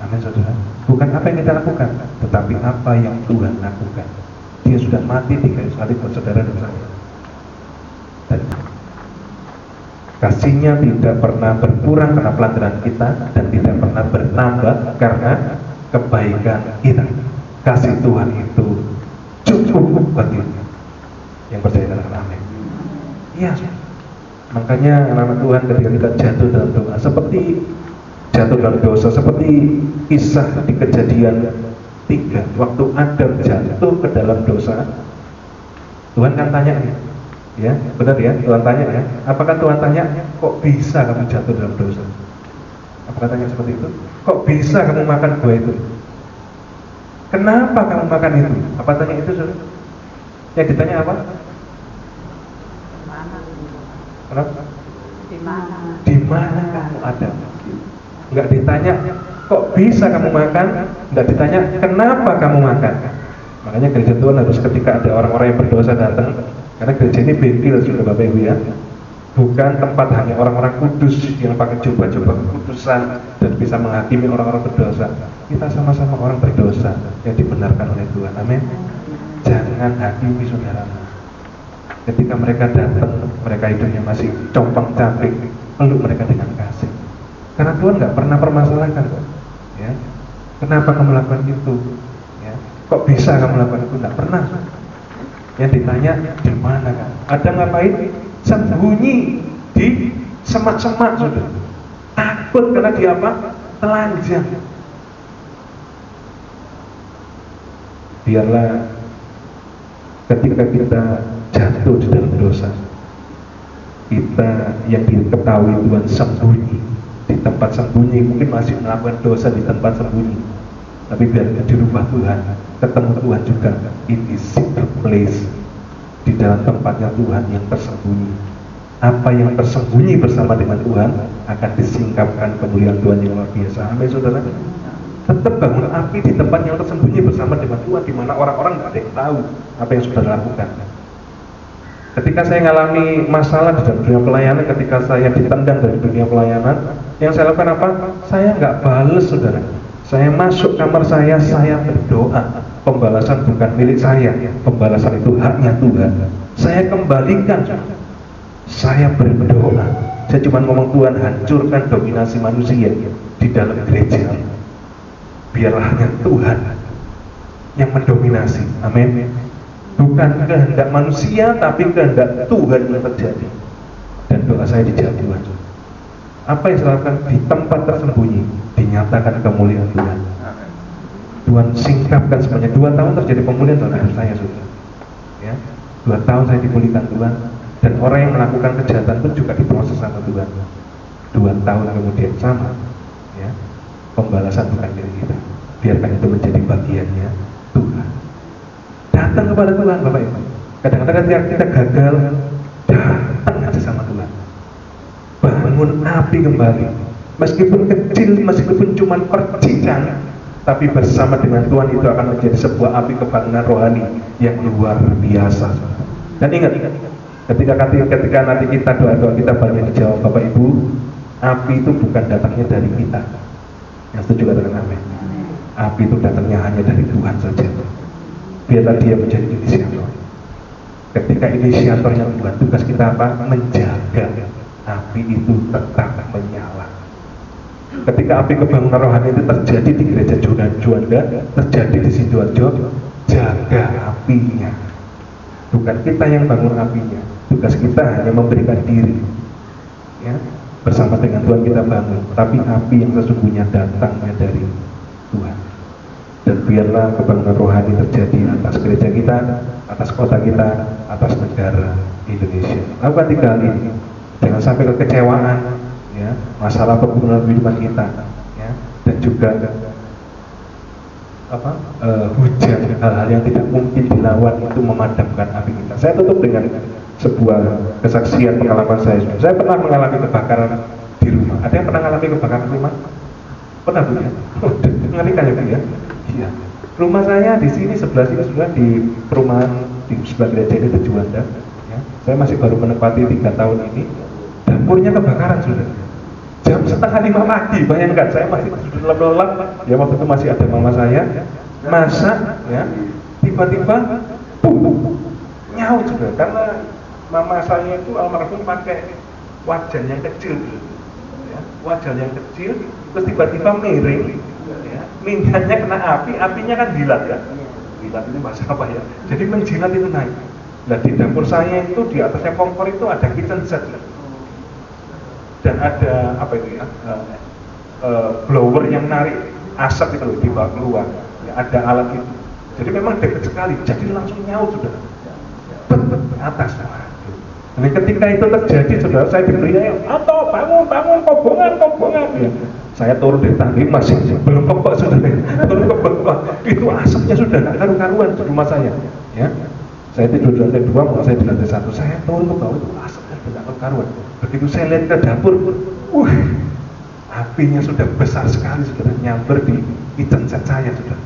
Amin, saudara. Bukan apa yang kita lakukan, tetapi apa yang Tuhan lakukan. Dia sudah mati di kayu salib buat saudara dan saya. Kasih-Nya tidak pernah berkurang karena pelanggaran kita, dan tidak pernah bertambah karena kebaikan kita. Kasih Tuhan itu cukup bagi yang percaya dengan amin. Iya, makanya anak-anak Tuhan ketika kita jatuh dalam doa, seperti jatuh dalam dosa, seperti kisah di Kejadian 3, waktu Adam jatuh ke dalam dosa, Tuhan kan tanya nih, ya benar ya, Tuhan tanya ya, apakah Tuhan tanya, kok bisa kamu jatuh dalam dosa? Apakah tanya seperti itu? Kok bisa kamu makan buah itu? Kenapa kamu makan itu? Apa tanya itu, saudara? Yang ditanya apa? Kenapa? Di mana kamu ada? Enggak ditanya, kok bisa kamu makan? Enggak ditanya, kenapa kamu makan? Makanya gereja Tuhan harus ketika ada orang-orang yang berdosa datang, karena gereja ini bengkel, sudah Bapak Ibu ya, bukan tempat hanya orang-orang kudus yang pakai jubah-jubah kekudusan dan bisa menghakimi orang-orang berdosa. Kita sama-sama orang berdosa yang dibenarkan oleh Tuhan. Amin. Jangan hakimi saudara. Ketika mereka datang, mereka hidupnya masih compang-camping, peluk mereka dengan kasih. Karena Tuhan nggak pernah permasalahkan, ya. Kenapa kamu lakukan itu? Ya. Kok bisa kamu lakukan itu? Nggak pernah. Yang ditanya di mana kan? Ada ngapain? Sembunyi di semak-semak, sudah. Takut karena dia apa? Telanjang. Biarlah ketika kita jatuh di dalam dosa, kita yang diketahui Tuhan sembunyi di tempat sembunyi, mungkin masih melakukan dosa di tempat sembunyi, tapi biar dirubah Tuhan, ketemu Tuhan juga in the secret place, di dalam tempatnya Tuhan yang tersembunyi. Apa yang tersembunyi bersama dengan Tuhan akan disingkapkan kemuliaan Tuhan yang luar biasa. Amin, saudara. Tetap bangun api di tempat yang tersembunyi bersama dengan Tuhan, di mana orang-orang nggak ada yang tahu apa yang sudah lakukan. Ketika saya mengalami masalah di dalam dunia pelayanan, ketika saya ditendang dari dunia pelayanan, yang saya lakukan apa? Saya nggak bales, saudara. Saya masuk kamar saya berdoa. Pembalasan bukan milik saya, pembalasan itu haknya Tuhan. Saya kembalikan. Saya berdoa. Saya cuma ngomong, Tuhan, hancurkan dominasi manusia di dalam gereja. Biarlah hanya Tuhan yang mendominasi. Amin. Bukan kehendak manusia, tapi kehendak Tuhan yang terjadi. Dan doa saya dijawab Tuhan. Apa yang saya lakukan di tempat tersembunyi, dinyatakan kemuliaan Tuhan. Tuhan singkapkan semuanya. 2 tahun terjadi pemulihan dalam hidup saya, saudara. Ya, 2 tahun saya dipulihkan Tuhan. Dan orang yang melakukan kejahatan pun juga diproses sama Tuhan. 2 tahun kemudian sama, ya, pembalasan bukan milik kita. Biarkan itu menjadi bagiannya Tuhan. Datang kepada Tuhan, Bapak Ibu. Kadang-kadang ketika kita gagal, datang aja sama Tuhan. Bangun api kembali. Meskipun kecil, meskipun cuma percikan, tapi bersama dengan Tuhan itu akan menjadi sebuah api kebanggaan rohani yang luar biasa. Dan ingat, ketika nanti kita doa-doa kita banyak dijawab, Bapak Ibu, api itu bukan datangnya dari kita. Yang setuju katakan amin. Api itu datangnya hanya dari Tuhan saja. Biarlah dia menjadi inisiator. Ketika inisiatornya Tuhan, tugas kita apa? Menjaga api itu tetap menyala. Ketika api kebangunan rohani itu terjadi di gereja Juanda, terjadi di Sidoarjo, jaga apinya. Bukan kita yang bangun apinya. Tugas kita hanya memberikan diri, ya, bersama dengan Tuhan kita bangun. Tapi api yang sesungguhnya datangnya dari Tuhan. Dan biarlah kebangunan rohani terjadi atas gereja kita, atas kota kita, atas negara Indonesia. Lakukan 3 hal ini. Jangan sampai kekecewaan, ya, masalah kebutuhan kehidupan kita, ya, dan juga hujan, hal-hal yang tidak mungkin dilawan itu memadamkan api kita. Saya tutup dengan sebuah kesaksian pengalaman saya. Saya pernah mengalami kebakaran di rumah. Ada yang pernah mengalami kebakaran rumah? Pernah, Bu ya? Mengerikan ya, Bu ya? Iya. Rumah saya di sini, sebelah sini sudah di perumahan di sebelah gereja ini di Juanda. Ya. Saya masih baru menempati 3 tahun ini. Dapurnya kebakaran sudah. Jam 4:30 pagi, bayangkan saya masih sudah lelap. Ya, waktu itu masih ada mama saya masak, ya. Tiba-tiba, nyaut sudah. Karena mama saya itu almarhum pakai wajan yang kecil, ya, wajan yang kecil, terus tiba-tiba miring, ya, minyaknya kena api, apinya kan dilat kan, dilat itu bahasa apa ya? Jadi menjilat itu naik. Nah di dapur saya itu di atasnya kompor itu ada kitchen set, dan ada apa itu ya, blower yang narik asap itu dibawa keluar, ya, ada alat itu. Jadi memang dekat sekali, jadi langsung nyaut sudah ke atas. Jadi ketika itu terjadi, saudara, saya diberi atau bangun, kobongan. Ya. Saya turun dari tangga, masih belum kebak, saudara. Turun ke bawah, itu asapnya sudah nggak karu-karuan di rumah saya. Ya, saya tidur di lantai 2, mau saya di lantai 1. Saya turun ke bawah, itu asapnya sudah nggak karu-karuan. Begitu saya lihat ke dapur, apinya sudah besar sekali, saudara, nyamber di kitchen set saya, saudara.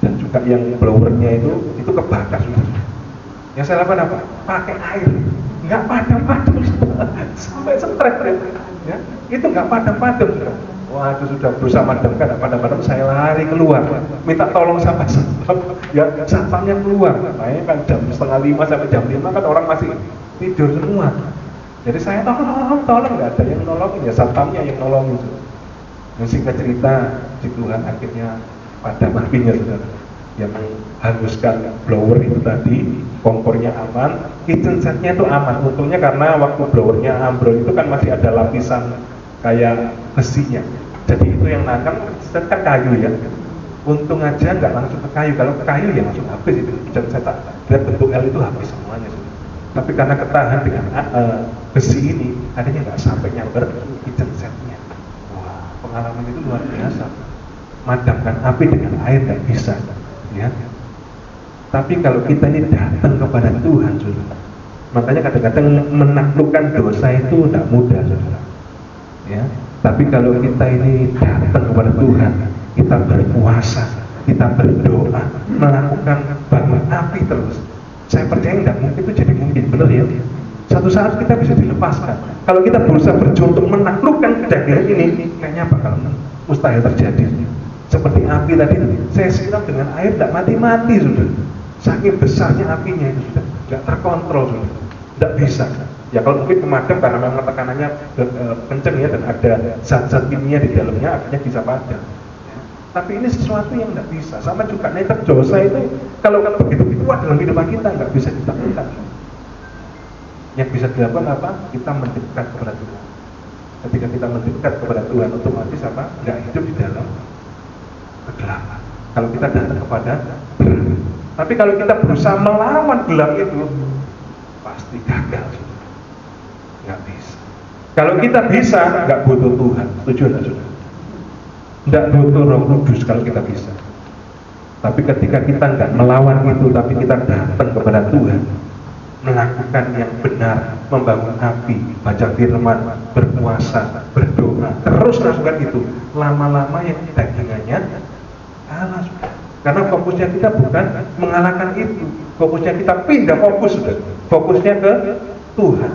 Dan juga yang blowernya itu kebakar, saudara. Yang saya lakukan apa? Pakai air, nggak padam-padam, sampai setrek, ya. Itu nggak padam-padam, saudara. Wah, itu sudah berusaha madamkan, nggak padam-padam. Saya lari keluar, minta tolong sama satpam, ya satpamnya keluar. Makanya kan jam 4:30 sampai jam 5 kan orang masih tidur semua. Jadi saya tolong, nggak ada yang nolongin, ya satpamnya yang nolongin. Singkat cerita, di Tuhan akhirnya padam apinya, saudara. Yang menghanguskan blower itu tadi, kompornya aman, kitchen setnya itu aman. Untungnya karena waktu blowernya ambrol itu kan masih ada lapisan kayak besinya. Jadi itu yang nangkap set kan kayu ya. Untung aja nggak langsung ke kayu. Kalau ke kayu ya langsung habis itu kitchen set. Lihat bentuk L itu habis semuanya. Tapi karena ketahan dengan besi ini, adanya nggak sampai nyamber kitchen setnya. Wah, pengalaman itu luar biasa. Madamkan api dengan air nggak bisa. Ya. Tapi kalau kita ini datang kepada Tuhan, saudara, makanya kadang-kadang menaklukkan dosa itu tidak mudah, saudara. Ya. Tapi kalau kita ini datang kepada Tuhan, kita berpuasa, kita berdoa, melakukan bangun api terus, saya percaya tidak mungkin itu jadi mungkin, benar ya? Satu saat kita bisa dilepaskan. Kalau kita berusaha berjuang untuk menaklukkan kedagingan ini, kayaknya bakal mustahil terjadi. Seperti api tadi, saya siram dengan air tidak mati-mati, sudah. Saking besarnya apinya itu sudah nggak terkontrol, sudah. Tidak bisa. Ya kalau mungkin pemadam karena memang tekanannya kenceng ya, dan ada zat-zat kimia di dalamnya, akhirnya bisa padam. Tapi ini sesuatu yang tidak bisa. Sama juga netek dosa itu, kalau begitu kuat dalam kehidupan kita nggak bisa ditaklukkan. Yang bisa dilakukan apa? Kita mendekat kepada Tuhan. Ketika kita mendekat kepada Tuhan, otomatis apa? Nggak hidup di dalam kegelapan. Kalau kita datang kepada terang. Tapi kalau kita berusaha melawan gelap itu, pasti gagal. Nggak bisa. Kalau kita bisa, nggak butuh Tuhan. Setuju nggak, saudara? Nggak butuh Roh Kudus kalau kita bisa. Tapi ketika kita nggak melawan itu, tapi kita datang kepada Tuhan, melakukan yang benar, membangun api, baca firman, berpuasa, berdoa, terus lakukan itu. Lama-lama yang dagingannya kalah, sudah. Karena fokusnya kita bukan mengalahkan itu, fokusnya kita pindah fokus, sudah. Fokusnya ke Tuhan.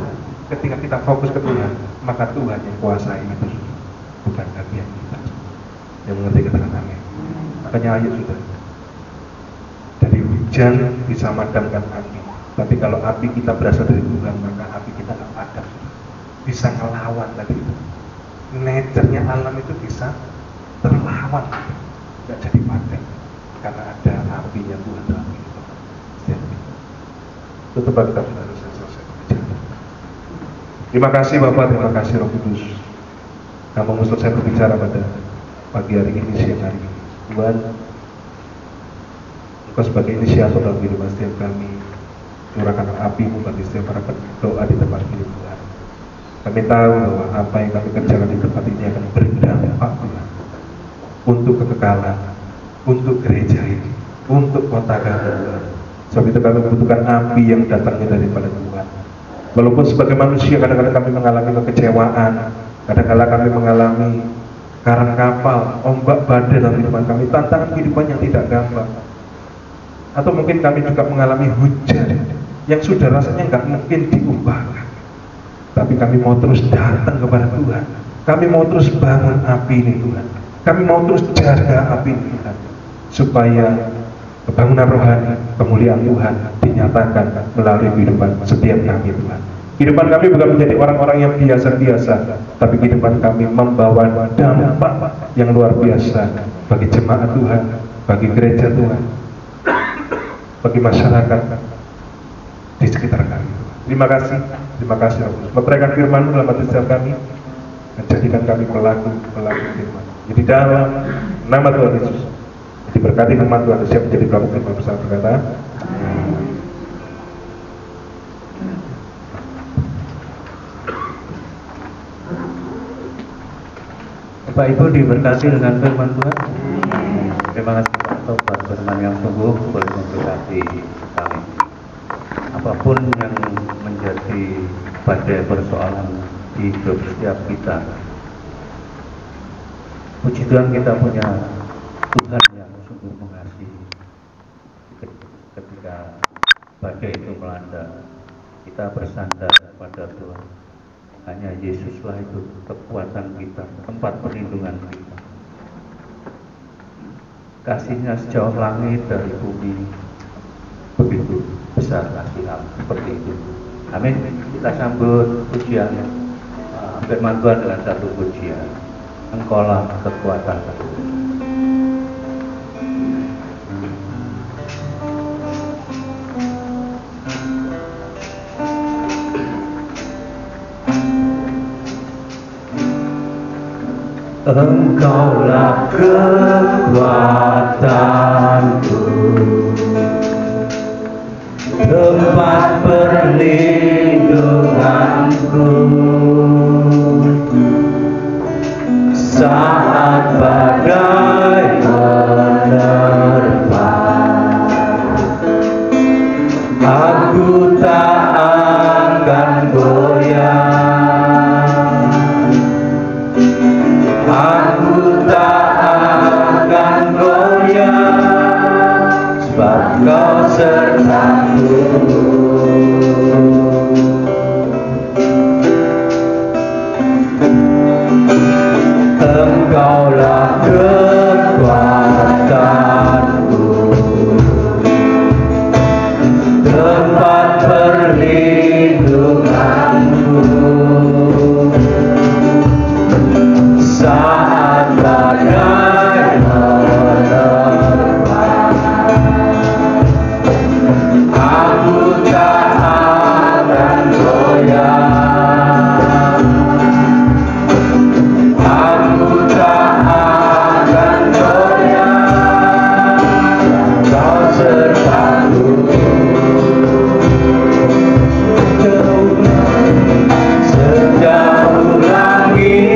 Ketika kita fokus ke Tuhan, maka Tuhan yang kuasai itu, bukan bagian kita. Yang mengerti katakan amin. Makanya ayat sudah. Dari hujan bisa madamkan api. Tapi kalau api kita berasal dari Tuhan, maka api kita nggak padam. Bisa ngelawan tadi itu. Nature-nya alam itu bisa terlawan, nggak jadi padam. Karena ada apinya Tuhan dalam kehidupan. Tutup kita sudah selesai. Terima kasih Bapak, terima kasih Roh Kudus. Kamu mesti saya berbicara pada pagi hari ini, siang hari ini. Tuhan, Engkau sebagai inisiator dalam kehidupan setiap kami. Curahkan api-Mu bagi setiap para doa di tempat ini, Tuhan. Kami tahu bahwa apa yang kami kerjakan di tempat ini akan berdampak, Tuhan, untuk kekekalan, untuk gereja ini, untuk kota kami, Tuhan. Sebab itu kami membutuhkan api yang datangnya daripada Tuhan. Walaupun sebagai manusia kadang-kadang kami mengalami kekecewaan, kadang-kadang kami mengalami karang kapal, ombak badai dalam kehidupan kami, tantangan kehidupan yang tidak gampang. Atau mungkin kami juga mengalami hujan yang sudah rasanya nggak mungkin diubahkan. Tapi kami mau terus datang kepada Tuhan. Kami mau terus bangun api ini, Tuhan. Kami mau terus jaga api ini, Tuhan. Supaya kebangunan rohani, kemuliaan Tuhan dinyatakan melalui kehidupan setiap kami, Tuhan. Kehidupan kami bukan menjadi orang-orang yang biasa-biasa, tapi kehidupan kami membawa dampak yang luar biasa bagi jemaat Tuhan, bagi gereja Tuhan, bagi masyarakat di sekitar kami. Terima kasih Roh Kudus. Meteraikan firman-Mu dalam hati setiap kami, dan jadikan kami pelaku firman. Jadi dalam nama Tuhan Yesus, diberkati firman Tuhan, siap menjadi pelaku firman bersama berkata. Bapak Ibu diberkati dengan firman Tuhan. Terima kasih Pak Tok buat firman yang sungguh boleh memberkati kami. Apapun yang menjadi badai persoalan di hidup setiap kita, puji Tuhan kita punya Tuhan yang sungguh mengasihi. Ketika badai itu melanda, kita bersandar pada Tuhan. Hanya Yesuslah itu kekuatan kita, tempat perlindungan kita. Kasih-Nya sejauh langit dari bumi, begitu besar kasih Allah, seperti itu. Amin. Kita sambut pujian firman Tuhan dengan satu pujian. Engkaulah kekuatanku. Engkaulah kekuatanku, tempat perlindunganku, saat badai menerpa, aku tak akan goyah. Aku tak akan goyah, sebab Kau sertaku. Engkaulah kekuatanku, tempat perlindunganku, saat badai menerpa, aku tak akan goyah. Aku tak akan goyah, Kau sertaku. Sejauh langit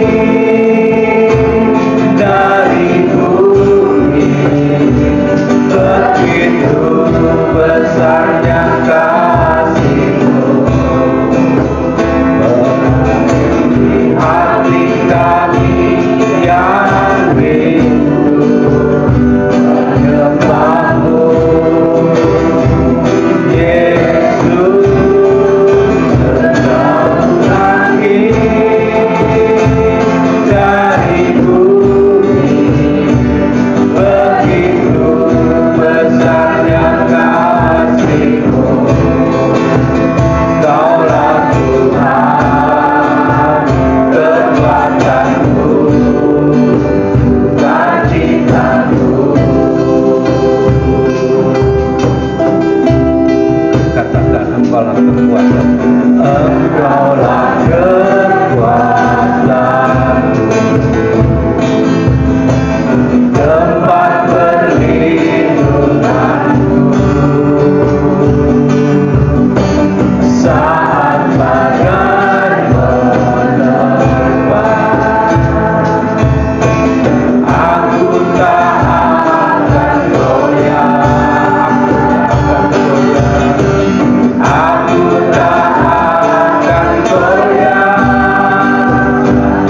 dari bumi, begitu besarnya kasih-Mu, memenuhi hati kami yang rindu menyembah-Mu, Yesus. Sejauh langit dari bumi, begitu besarnya kasih-Mu. Kaulah Tuhan, kekuatanku, sukacitaku. Katakan Engkaulah kekuatanku. Engkaulah kekuatanku, tempat perlindunganku, saat badai menerpa, aku tak akan goyah. Aku tak akan goyah,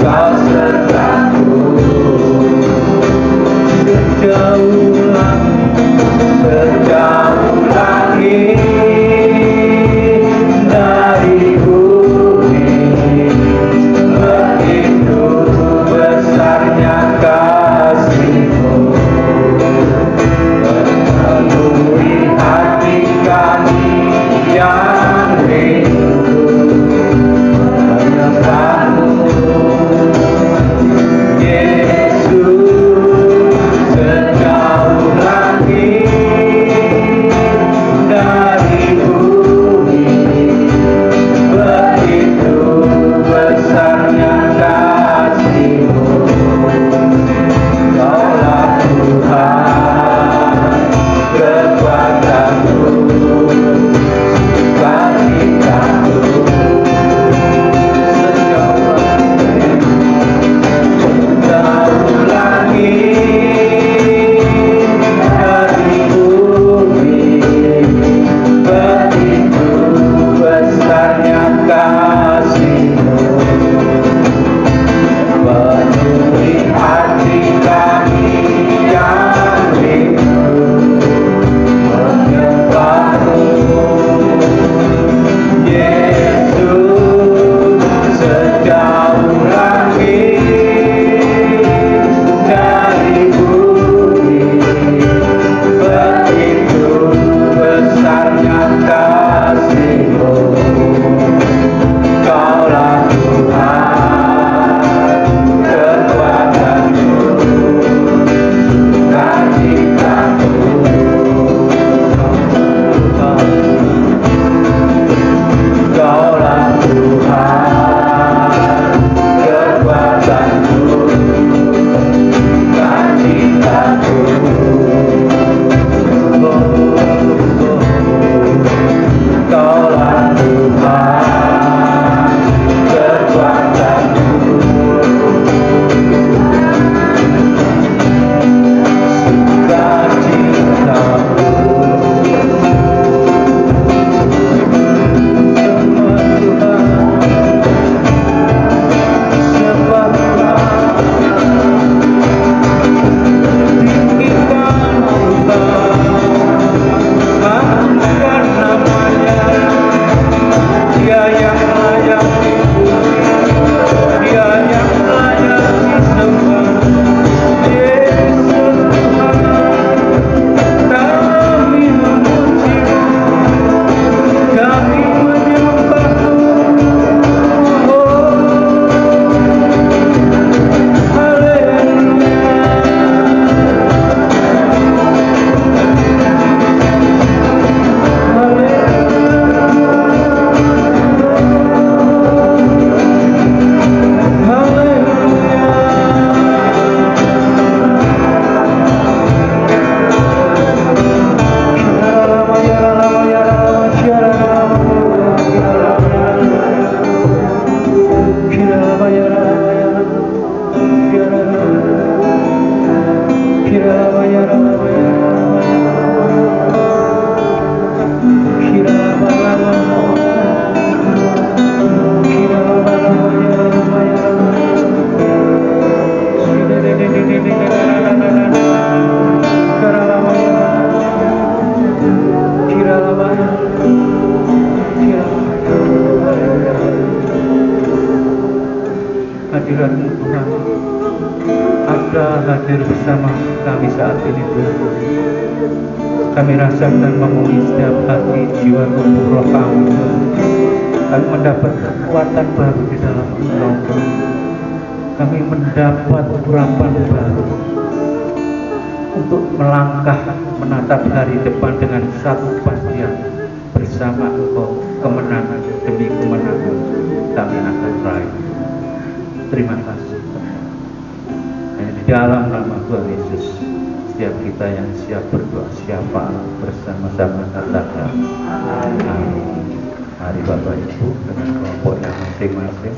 Kau sertaku. Sejauh langit dari bumi, begitu besarnya kasih-Mu, memenuhi hati kami yang rindu Hadirat Tuhan ada hadir bersama kami saat ini Tuhan. Kami rasakan memenuhi setiap hati, jiwa, tubuh, roh kami Tuhan. Kami mendapat kekuatan baru di dalam Engkau Tuhan. Kami mendapat urapan baru untuk melangkah menatap hari depan dengan satu kepastian, bersama Engkau kemenangan demi kemenangan kami akan raih. Terima kasih. Hanya di dalam nama Tuhan Yesus, setiap kita yang siap berdoa, siapa bersama-sama katakan amin. Mari Bapak Ibu dengan kelompoknya masing-masing